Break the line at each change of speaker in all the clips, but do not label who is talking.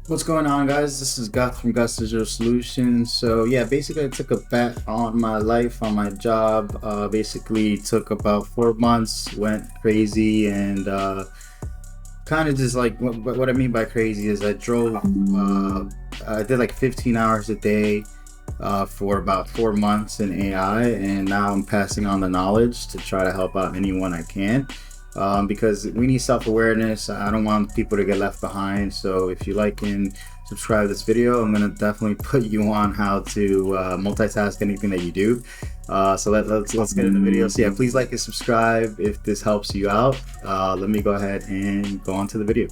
What's going on, guys? This is Gus from GusDigitalSolutions. So yeah, basically I took a bet on my life, on my job. Basically took about 4 months, went crazy, and kind of just like what I mean by crazy is I drove. I did like 15 hours a day for about 4 months in AI, and now I'm passing on the knowledge to try to help out anyone I can. Because we need self-awareness. I don't want people to get left behind. So if you like and subscribe to this video, I'm gonna definitely put you on how to multitask anything that you do. So let's get into the video. So yeah, please like and subscribe if this helps you out. Let me go ahead and go on to the video.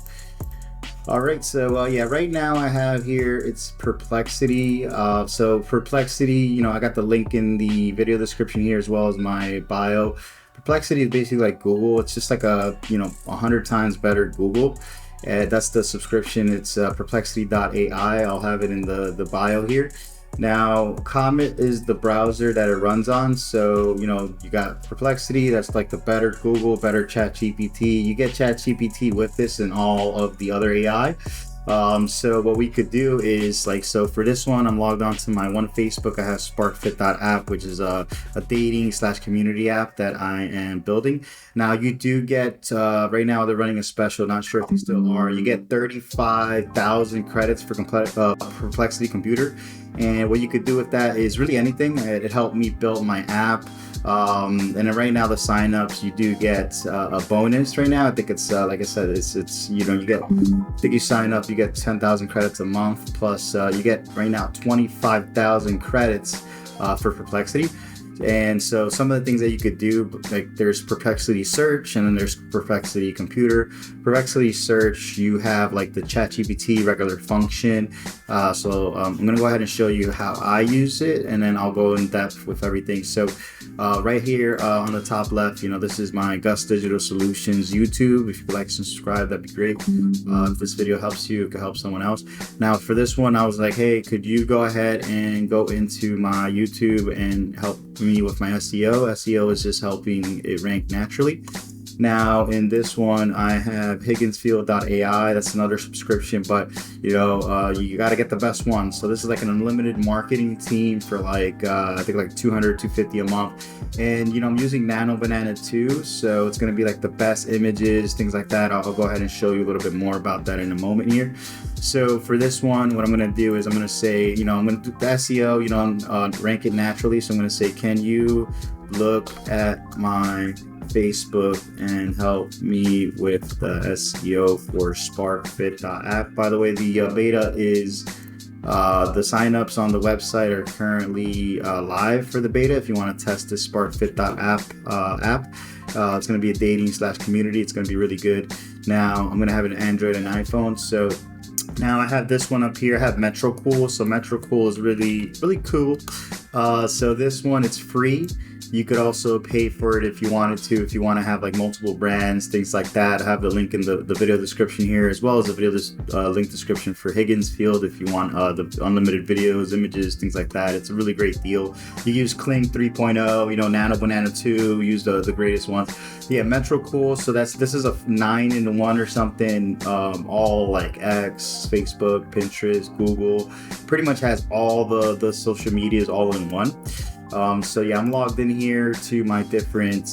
All right, so yeah, right now I have here, it's Perplexity. So Perplexity, I got the link in the video description here as well as my bio. Perplexity is basically like Google. It's just like 100 times better Google. That's the subscription. It's perplexity.ai. I'll have it in the bio here. Now, Comet is the browser that it runs on. So, you got Perplexity. That's like the better Google, better ChatGPT. You get ChatGPT with this and all of the other AI. So what we could do is so for this one, I'm logged on to my one Facebook. I have sparkfit.app, which is a dating/community app that I am building. Now you do get, right now they're running a special, not sure if they still are. You get 35,000 credits for Perplexity Computer. And what you could do with that is really anything. It helped me build my app. And then right now the signups, you do get a bonus right now. I think it's like I said, it's you get, I think you sign up, you get 10,000 credits a month, plus you get right now 25,000 credits for Perplexity. And so some of the things that you could do, like there's Perplexity Search and then there's Perplexity Computer. Perplexity Search, you have like the ChatGPT regular function. So I'm going to go ahead and show you how I use it, and then I'll go in depth with everything. So right here on the top left, this is my GusDigitalSolutions YouTube. If you'd like to subscribe, that'd be great. If this video helps you, it could help someone else. Now for this one, I was like, hey, could you go ahead and go into my YouTube and help me with my SEO. SEO is just helping it rank naturally. Now in this one, I have Higginsfield.ai. That's another subscription, but you got to get the best one. So this is like an unlimited marketing team for I think like 200, 250 a month. And I'm using Nano Banana too, so it's going to be like the best images, things like that. I'll go ahead and show you a little bit more about that in a moment here. So for this one, what I'm going to do is I'm going to say, I'm going to do the SEO, rank it naturally. So I'm going to say, can you look at my Facebook and help me with the SEO for SparkFit.app. By the way, the beta is the signups on the website are currently live for the beta. If you want to test this SparkFit.app app, it's going to be a dating/community. It's going to be really good. Now I'm going to have an Android and iPhone. So now I have this one up here. I have Metricool. So Metricool is really, really cool. So this one, it's free. You could also pay for it if you wanted to, if you want to have like multiple brands, things like that. I have the link in the video description here, as well as the video link description for Higginsfield if you want the unlimited videos, images, things like that. It's a really great deal. You use Kling 3.0, Nano Banana 2, use the greatest ones. Yeah, Metricool. So this is a 9-in-1 or something. All like X, Facebook, Pinterest, Google. Pretty much has all the social medias all in one. So yeah, I'm logged in here to my different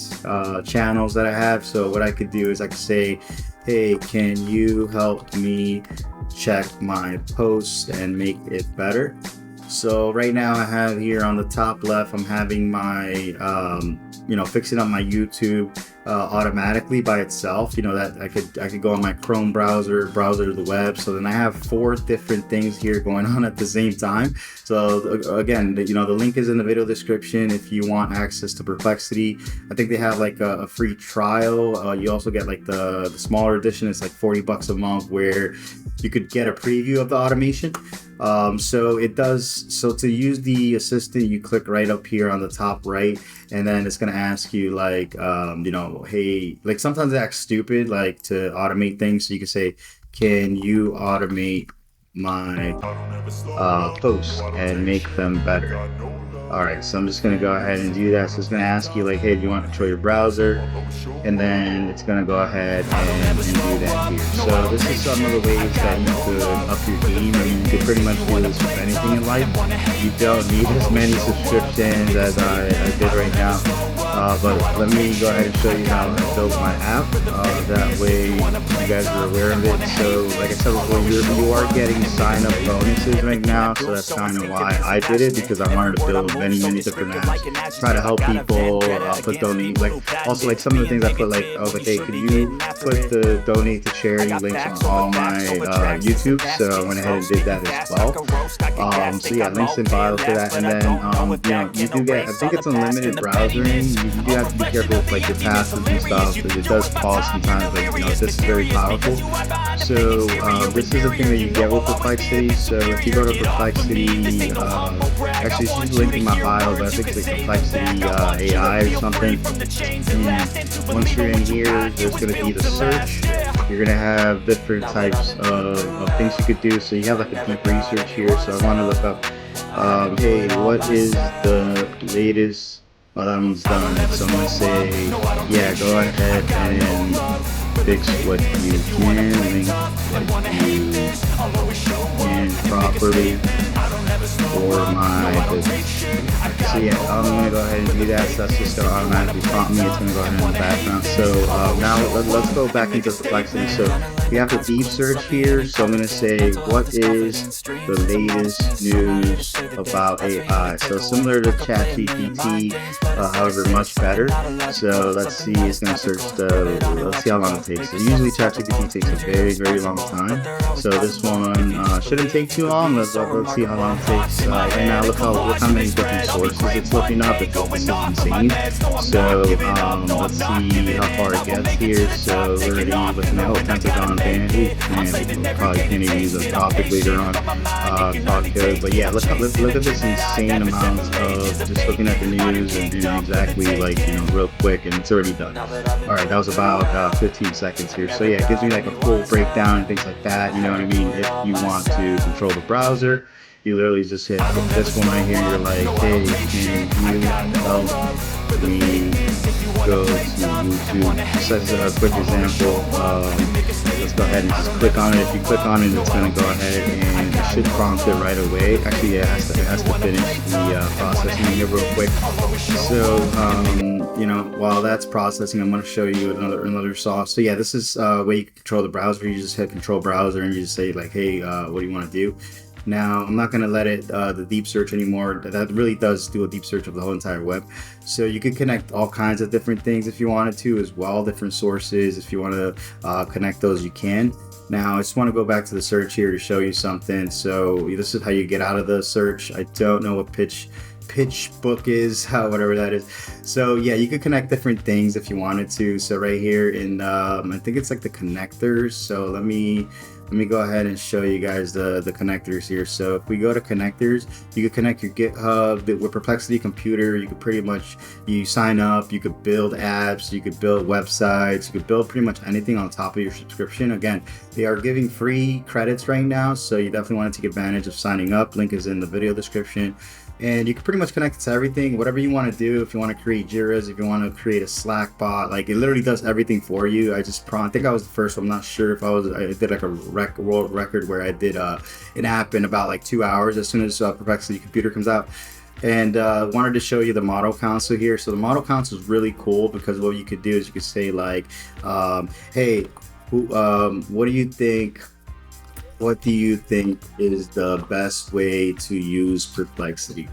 channels that I have. So what I could do is I could say, hey, can you help me check my post and make it better? So right now I have here on the top left, I'm having my, fixing up my YouTube automatically by itself. That I could go on my Chrome browser to the web. So then I have 4 different things here going on at the same time. So again, the link is in the video description if you want access to Perplexity. I think they have like a free trial. You also get like the smaller edition. It's like $40 a month where you could get a preview of the automation. So to use the assistant, you click right up here on the top right, and then it's going to ask you hey, like sometimes it acts stupid, like to automate things. So you can say, can you automate my posts and make them better? All right, so I'm just gonna go ahead and do that. So it's gonna ask you like, hey, do you want to control your browser? And then it's gonna go ahead and do that here. So this is some of the ways that you could up your game. pretty much do this with anything in life. You don't need as many subscriptions as I did right now. But let me go ahead and show you how I built my app. That way you guys are aware of it. So like I said before, you are getting sign up bonuses right now. So that's kind of why I did it, because I wanted to build many different apps, try to help people, put donate, like also like some of the things I put, like I was like, hey, could you put the donate to charity links on all my YouTube? So I went ahead and did that as well. So yeah, links in bio for that. And then you do get, I think it's unlimited browsing. You do have to be careful with like your passwords and stuff, because it does pause sometimes. Like this is very powerful. So this is the thing that you get with Perplexity. So if you go to Perplexity, actually she's linking my bio, but I think it's like Perplexity AI or something. And once you're in here, there's going to be the search. You're going to have different types of things you could do. So you have like a deep research here. So I want to look up, hey, what is the latest that one's done? So I'm going to say, yeah, go ahead and fix what you can, link what you can properly for my business. So yeah, I'm going to go ahead and do that. So that's just going to automatically prompt me. It's going to go ahead in the background. So now let's go back into Perplexity. So we have the deep search here. So I'm going to say, what is the latest news about AI? So similar to ChatGPT, however, much better. So let's see, it's going to search let's see how long it takes. So usually ChatGPT takes a very long time. So this one shouldn't take too long. Let's see how long it takes. Right now, look how many different sources it's looking up. This is insane. So let's see how far it gets here. So we're already looking at Pentagon bandwidth, and we probably can't even use a topic later on. Talk code, but yeah, look at this insane amount of just looking at the news and doing exactly like real quick, and it's already done. All right, that was about 15 seconds here. So yeah, it gives me like a full breakdown and things like that. You know what I mean? If you want to control the browser, you literally just hit this one right here. You're like, hey, can you help me go to YouTube? Just as a quick example, let's go ahead and just click on it. If you click on it, it's going to go ahead and it should prompt it right away. Actually, yeah, it has to finish the processing here real quick. So, while that's processing, I'm going to show you another sauce. So yeah, this is where you can control the browser. You just hit control browser and you just say like, hey, what do you want to do? Now, I'm not going to let it the deep search anymore. That really does do a deep search of the whole entire web. So you could connect all kinds of different things if you wanted to as well, different sources. If you want to connect those, you can. Now, I just want to go back to the search here to show you something. So this is how you get out of the search. I don't know what pitch book is, whatever that is. So yeah, you could connect different things if you wanted to. So right here in I think it's like the connectors. So let me go ahead and show you guys the connectors here. So if we go to connectors, you could connect your GitHub with Perplexity Computer. You could pretty much, you sign up, you could build apps, you could build websites, you could build pretty much anything on top of your subscription. Again, they are giving free credits right now, so you definitely want to take advantage of signing up. Link is in the video description. And you can pretty much connect it to everything, whatever you want to do. If you want to create Jiras, if you want to create a Slack bot, like it literally does everything for you. I think I was the first one. I'm not sure if I did like a world record where I did an app in about like 2 hours as soon as Perplexity Computer comes out. And wanted to show you the model console here. So the model console is really cool because what you could do is you could say like, hey, what do you think? What do you think is the best way to use Perplexity?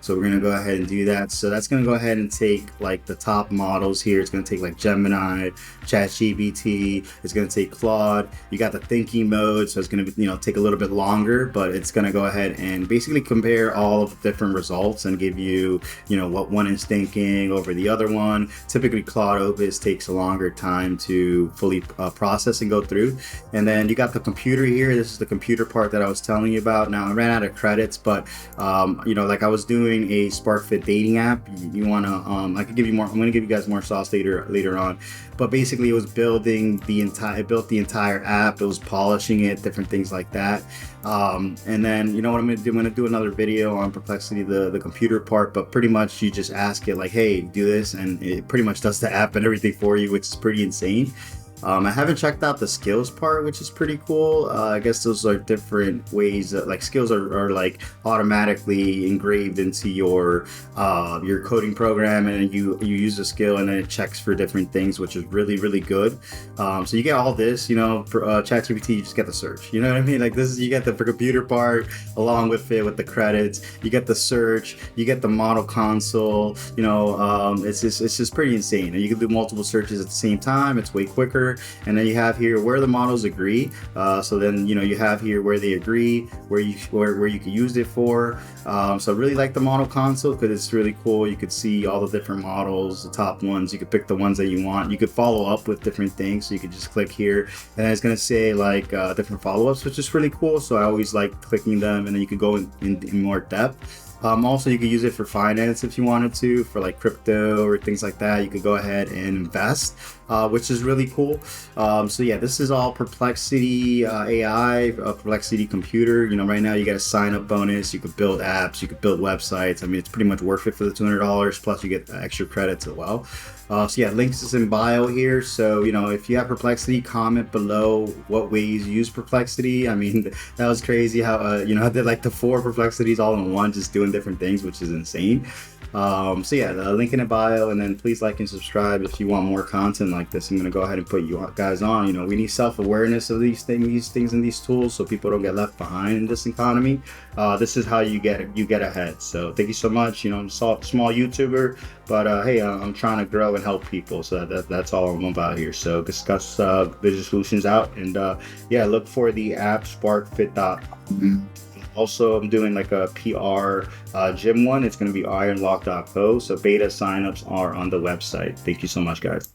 So we're gonna go ahead and do that. So that's gonna go ahead and take like the top models here. It's gonna take like Gemini, ChatGPT. It's gonna take Claude. You got the thinking mode, so it's gonna take a little bit longer, but it's gonna go ahead and basically compare all of the different results and give you what one is thinking over the other one. Typically, Claude Opus takes a longer time to fully process and go through. And then you got the computer here. This is the computer part that I was telling you about. Now I ran out of credits, but like I was doing a SparkFit dating app. You want to I could give you more. I'm going to give you guys more sauce later on, but basically it was built the entire app. It was polishing it, different things like that. And then what I'm going to do? I'm going to do another video on Perplexity, the computer part, but pretty much you just ask it like, hey, do this, and it pretty much does the app and everything for you, which is pretty insane. I haven't checked out the skills part, which is pretty cool. I guess those are different ways that like skills are like automatically engraved into your coding program, and you use a skill and then it checks for different things, which is really good. So you get all this, for ChatGPT, you just get the search. You know what I mean? Like this is you get the computer part along with it with the credits. You get the search, you get the model console. It's just pretty insane, and you can do multiple searches at the same time. It's way quicker. And then you have here where the models agree. So then you have here where they agree, where you can use it for. So I really like the model console because it's really cool. You could see all the different models, the top ones. You could pick the ones that you want. You could follow up with different things. So you could just click here, and it's gonna say like different follow-ups, which is really cool. So I always like clicking them, and then you could go in more depth. Also, you could use it for finance if you wanted to, for like crypto or things like that. You could go ahead and invest, which is really cool. So yeah, this is all Perplexity AI, Perplexity Computer. Right now you get a sign up bonus. You could build apps, you could build websites. I mean, it's pretty much worth it for the $200. Plus, you get extra credits as well. So yeah, links is in bio here. So if you have Perplexity, comment below what ways you use Perplexity. I mean, that was crazy how I did like the 4 Perplexities all in one, just doing different things, which is insane. So yeah, the link in the bio, and then please like and subscribe if you want more content like this. I'm gonna go ahead and put you guys on. We need self-awareness of these things and these tools, so people don't get left behind in this economy. This is how you get ahead. So thank you so much. I'm a small YouTuber, but hey, I'm trying to grow and help people. So that's all I'm about here. So discuss GusDigitalSolutions out, and yeah, look for the app SparkFit.com. Also, I'm doing like a PR gym one. It's going to be ironlock.co. So beta signups are on the website. Thank you so much, guys.